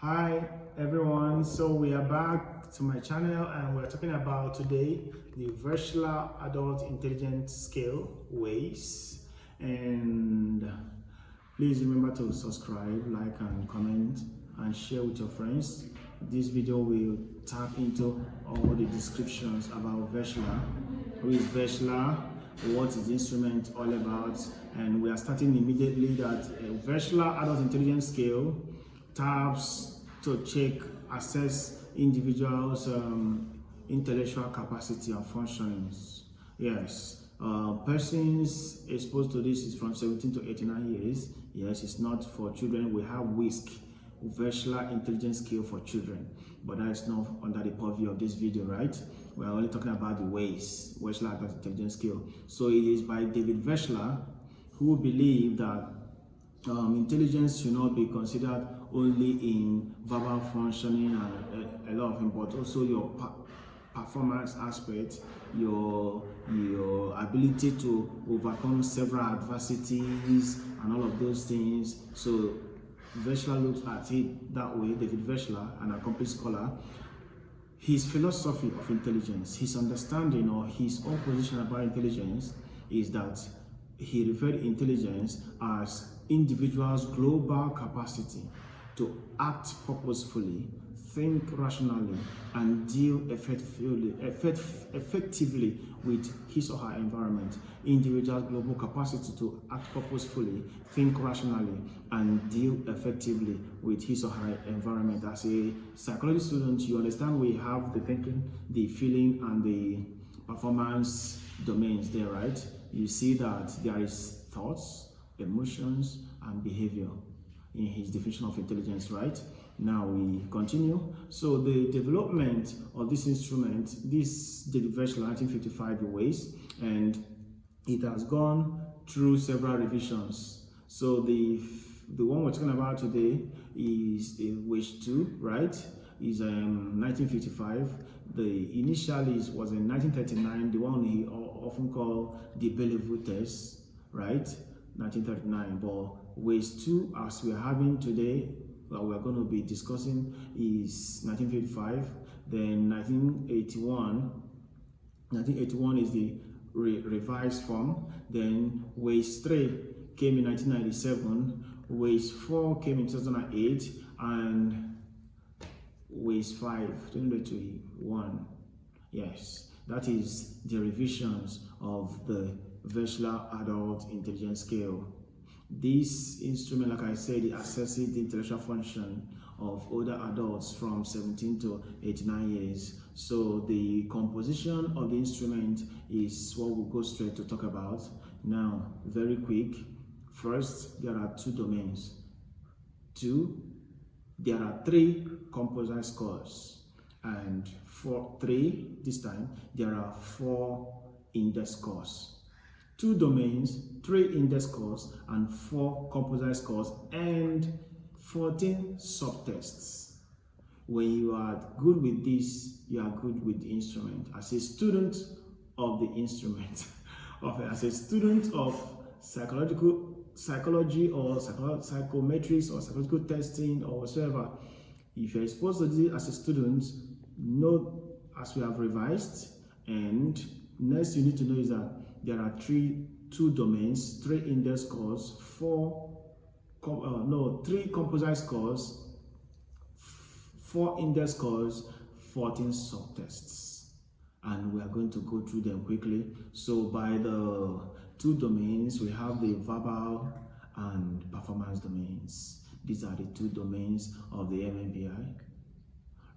Hi everyone, so we are back to my channel and we're talking about today the Werchsler Adult Intelligence Scale, WAIS, and please remember to subscribe, like and comment and share with your friends. This video will tap into all the descriptions about Werchsler, who is Werchsler, what is the instrument all about, and we are starting immediately that Werchsler Adult Intelligence Scale taps to assess individuals' intellectual capacity and functionings. Yes, persons exposed to this is from 17 to 89 years. Yes, it's not for children. We have WISC, Werchsler Intelligence Scale for Children, but that is not under the purview of this video, right? We are only talking about the WAIS, Werchsler Adult Intelligence Scale. So it is by David Werchsler, who believed that intelligence should not be considered only in verbal functioning and a lot of things, but also your performance aspect, your ability to overcome several adversities and all of those things. So Werchsler looks at it that way. David Werchsler, an accomplished scholar, his philosophy of intelligence, his understanding or his own position about intelligence is that he referred intelligence as individuals' global capacity to act purposefully, think rationally, and deal effectively with his or her environment. Individuals' global capacity to act purposefully, think rationally, and deal effectively with his or her environment. As a psychology student, you understand we have the thinking, the feeling, and the performance domains there, right? You see that there is thoughts, emotions, and behavior in his definition of intelligence, right? Now we continue. So the development of this instrument, this David Werchsler 1955 WAIS, and it has gone through several revisions. So the one we're talking about today is the WAIS 2, right? Is 1955. The initially was in 1939, the one he often called the Bellevue test, right? 1939. But WAIS 2, as we're having today, that we're going to be discussing, is 1955. Then 1981 is the revised form. Then WAIS 3 came in 1997. WAIS 4 came in 2008, and WAIS 5 2021. Yes, that is the revisions of the Werchsler Adult Intelligence Scale. This instrument, like I said, it assesses the intellectual function of older adults from 17 to 89 years. So the composition of the instrument is what we'll go straight to talk about. Now, very quick. First, there are two domains. There are three composite scores, and for three this time there are 4 index scores. 2 domains, 3 index scores, and 4 composite scores, and 14 subtests. When you are good with this, you are good with the instrument. As a student of the instrument, as a student of psychology or psychometrics or psychological testing or whatsoever, if you're exposed to this as a student, know as we have revised. And next you need to know is that there are 2 domains, 3 index scores, 3 composite scores, 4 index scores, 14 subtests, and we are going to go through them quickly. So by the 2 domains, we have the verbal and performance domains. These are the 2 domains of the MMBI,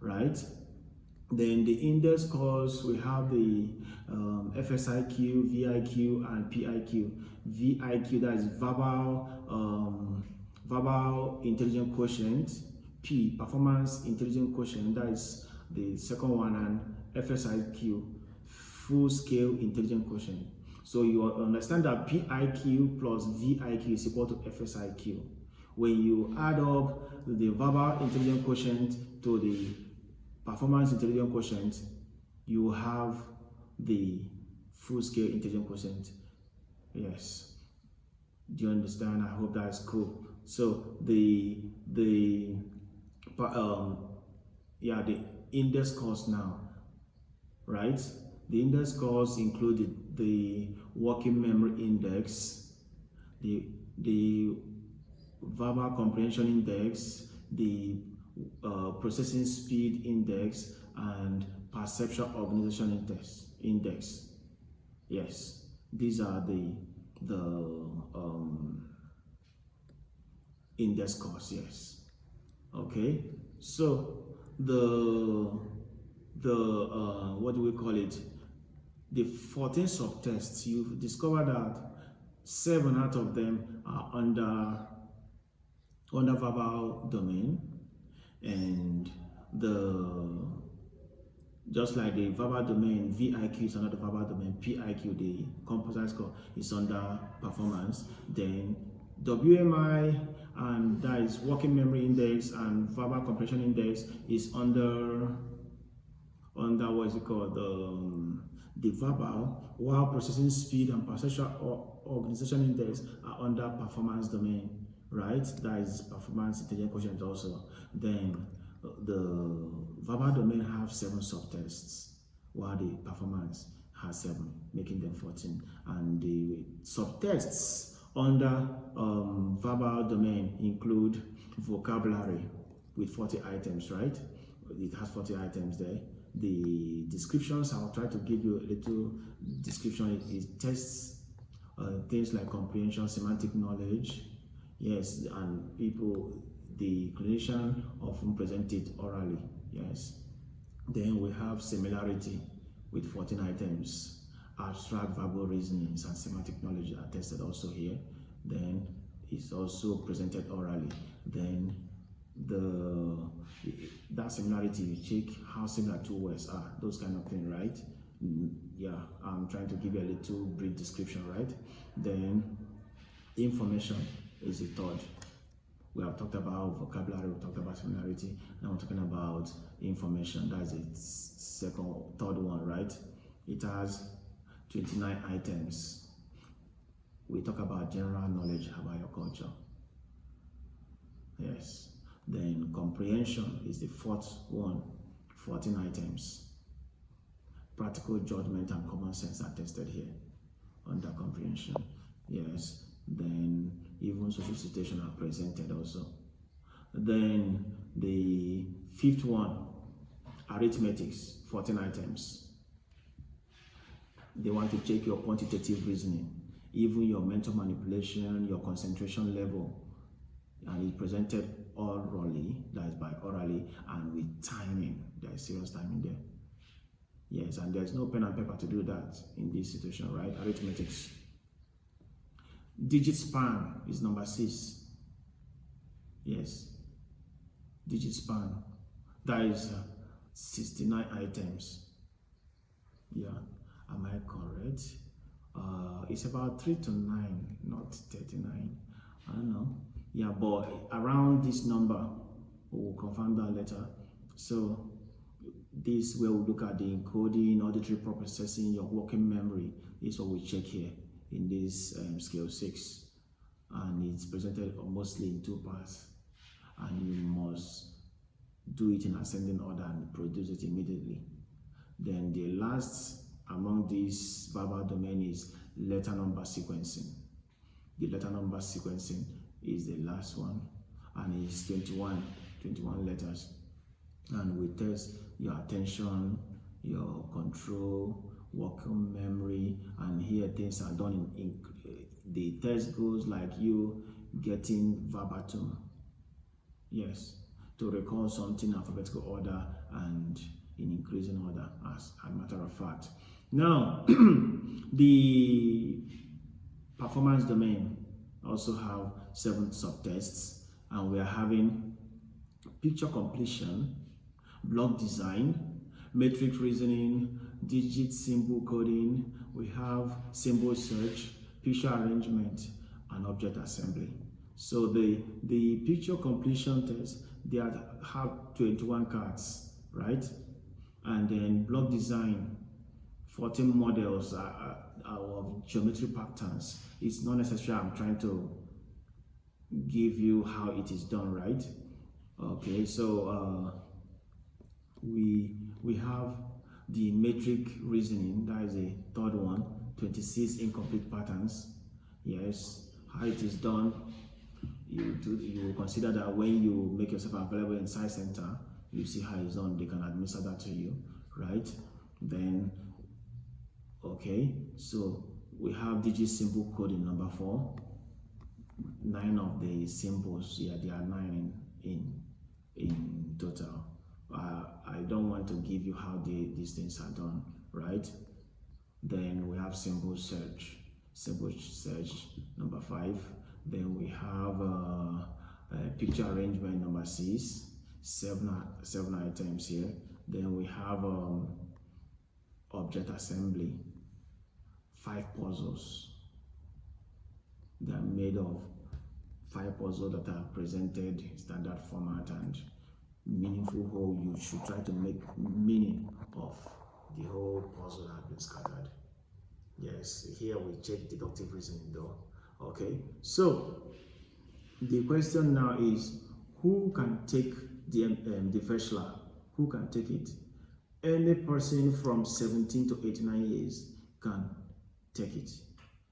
right? Then the index scores, we have the FSIQ, VIQ, and PIQ. VIQ, that is verbal intelligence quotient. P, performance intelligence quotient, that is the second one, and FSIQ, full scale intelligence quotient. So you understand that PIQ plus VIQ is equal to FSIQ. When you add up the verbal intelligence quotient to the performance intelligence quotient, you have the full scale intelligence quotient. Yes. Do you understand? I hope that's cool. So the the index course now, right? The index course included the working memory index, the verbal comprehension index, the processing speed index, and perceptual organization index. Yes, these are the index course. Yes. Okay. So the what do we call it? The 14 subtests, you've discovered that 7 out of them are under verbal domain, and just like the verbal domain, VIQ is under the verbal domain, PIQ, the composite score, is under performance. Then WMI, and that is working memory index, and verbal comprehension index is under what is it called, the verbal, while processing speed and perceptual organization index are under performance domain, right? That is performance intelligence quotient also. Then the verbal domain have 7 subtests, while the performance has 7, making them 14. And the subtests under verbal domain include vocabulary with 40 items, right? It has 40 items there. The descriptions, I'll try to give you a little description. It tests things like comprehension, semantic knowledge. Yes, and the clinician often present it orally. Yes. Then we have similarity with 14 items. Abstract verbal reasonings and semantic knowledge are tested also here. Then it's also presented orally. Then that similarity, you check how similar 2 words are, those kind of things, right? Yeah, I'm trying to give you a little brief description, right? Then information is the third. We have talked about vocabulary, we talked about similarity. Now we're talking about information. That's the third one, right? It has 29 items. We talk about general knowledge about your culture. Yes. Then comprehension is the fourth one, 14 items. Practical judgment and common sense are tested here under comprehension. Yes. Then even social situation are presented also. Then the fifth one, arithmetics, 14 items. They want to check your quantitative reasoning, even your mental manipulation, your concentration level, and it presented orally, that is by orally, and with timing. There is serious timing there. Yes, and there's no pen and paper to do that in this situation, right? Arithmetics. Digit span is number 6. Yes, digit span. That is 69 items. Yeah, am I correct? It's about 3 to 9, not 39. I don't know. Yeah, but around this number, we'll confirm that later. So this where we look at the encoding, auditory processing, your working memory is what we check here in this scale 6, and it's presented mostly in 2 parts, and you must do it in ascending order and produce it immediately. Then the last among these verbal domain is letter number sequencing. The letter number sequencing is the last one, and it's 21 letters, and we test your attention, your control, working memory, and here things are done in the test goes like you getting verbatim, yes, to recall something in alphabetical order and in increasing order, as a matter of fact. Now the performance domain also have 7 subtests, and we are having picture completion, block design, matrix reasoning, digit symbol coding, we have symbol search, picture arrangement, and object assembly. So the picture completion test, they have 21 cards, right? And then block design, 14 models of geometry patterns. It's not necessary I'm trying to give you how it is done, right? Okay, so we have the metric reasoning. That is the third one. 26 incomplete patterns. Yes, how it is done. You consider that when you make yourself available in Science Center, you see how it's done. They can administer that to you, right? Then, okay, so we have digit symbol code in number 4. 9 of the symbols, yeah, there are 9 in total. I don't want to give you how these things are done, right? Then we have symbol search number 5. Then we have picture arrangement number 6. 7 items here. Then we have object assembly, 5 puzzles. They are made of 5 puzzles that are presented in standard format and meaningful whole. You should try to make meaning of the whole puzzle that has been scattered. Yes, here we check deductive reasoning though. Okay, so the question now is, who can take the Werchsler? Who can take it? Any person from 17 to 89 years can take it.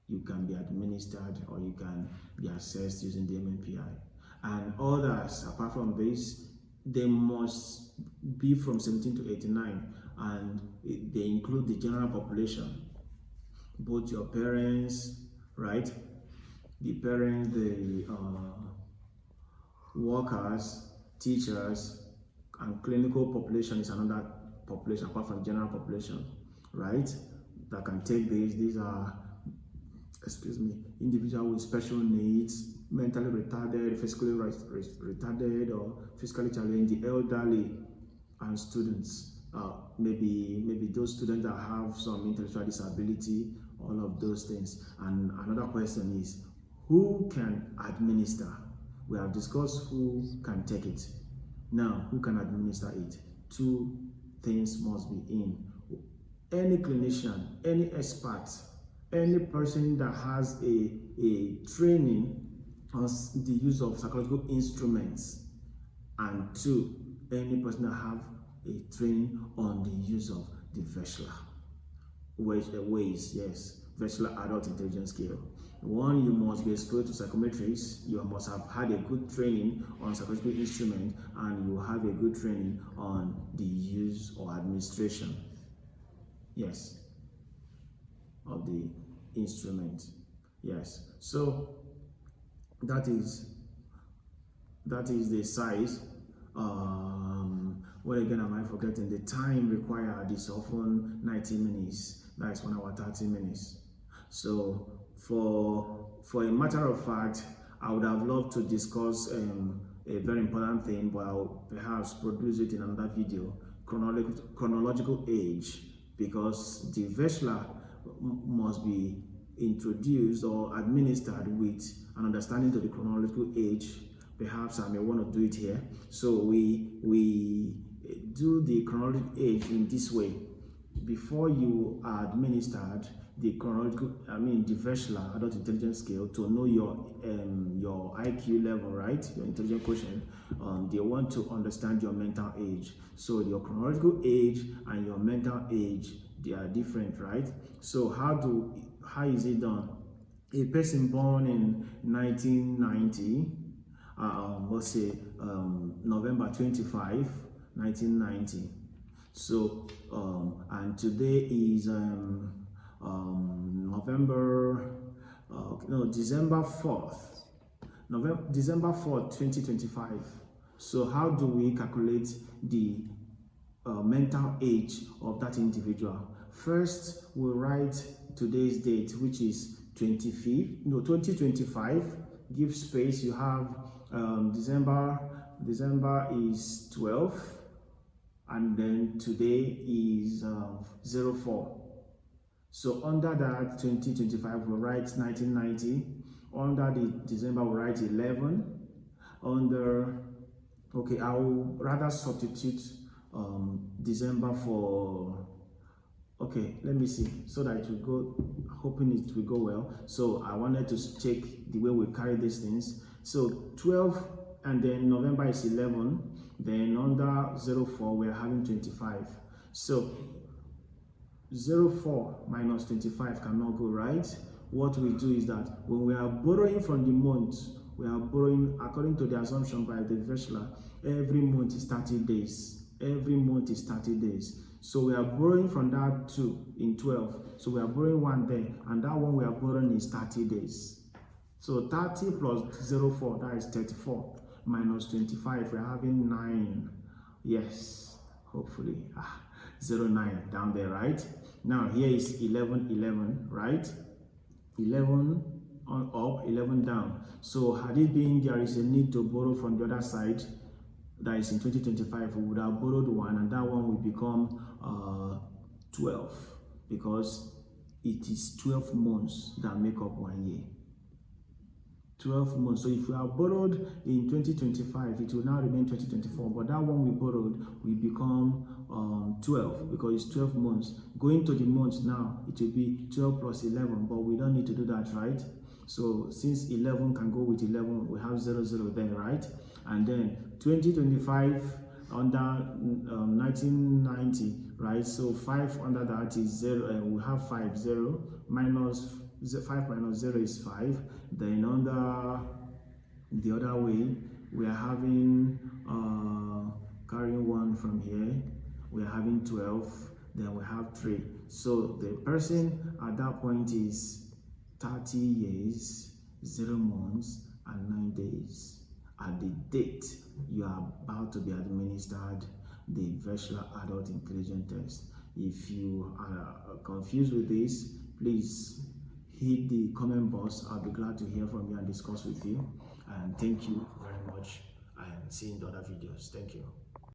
You can be administered or you can be assessed using the MMPI. And others, apart from this, they must be from 17 to 89, and they include the general population, both your parents, right? The parents, the workers, teachers, and clinical population is another population apart from general population, right? That can take this. These are, individuals with special needs, mentally retarded, physically retarded, or physically challenged, the elderly, and students. Maybe those students that have some intellectual disability, all of those things. And another question is, who can administer? We have discussed who can take it. Now, who can administer it? 2 things must be in. Any clinician, any expert, any person that has a training on the use of psychological instruments, and 2, any person that have a training on the use of the Werchsler, WAIS, yes, Werchsler Adult Intelligence Scale. 1, you must be exposed to psychometrics. You must have had a good training on psychological instrument, and you have a good training on the use or administration, yes, of the instrument. Yes, so that is the size. What again am I forgetting? The time required is often 90 minutes. That is 1 hour 30 minutes. So for a matter of fact, I would have loved to discuss a very important thing, but I'll perhaps produce it in another video. Chronological age, because the Werchsler must be introduced or administered with an understanding to the chronological age. Perhaps I may want to do it here. So we do the chronological age in this way. Before you are administered the chronological, the Werchsler Adult Intelligence Scale, to know your IQ level, right? Your intelligence quotient. They want to understand your mental age. So your chronological age and your mental age, they are different, right? So how is it done? A person born in 1990, let's say November 25, 1990. So and today is December 4th, December 4th, 2025. So how do we calculate the mental age of that individual? First, we write today's date, which is 2025. Give space. You have December is 12, and then today is 04. So under that 2025, we write 1990. Under the December, we write 11. Under, okay, I will rather substitute December for, okay, let me see, so that it will go, hoping it will go well. So I wanted to check the way we carry these things. So 12 and then November is 11, then under 04 we're having 25. So 04 minus 25 cannot go, right? What we do is that when we are borrowing from the month, we are borrowing according to the assumption by the Werchsler, every month is 30 days. Every month is 30 days. So we are borrowing from that 2 in 12. So we are borrowing 1 there, and that one we are borrowing is 30 days. So 30 plus 04, that is 34, minus 25, we're having 9. Yes, hopefully. 09 down there, right? Now here is 11, 11, right? 11 on up, 11 down. So had it been there is a need to borrow from the other side, that is in 2025, we would have borrowed 1, and that one will become 12, because it is 12 months that make up 1 year. 12 months. So if we have borrowed in 2025, it will now remain 2024, but that one we borrowed will become 12, because it's 12 months. Going to the months now, it will be 12 plus 11, but we don't need to do that, right? So since 11 can go with 11, we have 0, 0 there, right? And then 2025 under 1990, right? So 5 under that is 0, and we have 5, 0 minus 5 minus 0 is 5. Then under the other way, we are having carrying 1 from here, we are having 12, then we have 3. So the person at that point is 30 years, 0 months, and 9 days. At the date you are about to be administered the Werchsler Adult Intelligence Test. If you are confused with this, please hit the comment box. I'll be glad to hear from you and discuss with you. And thank you very much, and see you in the other videos. Thank you.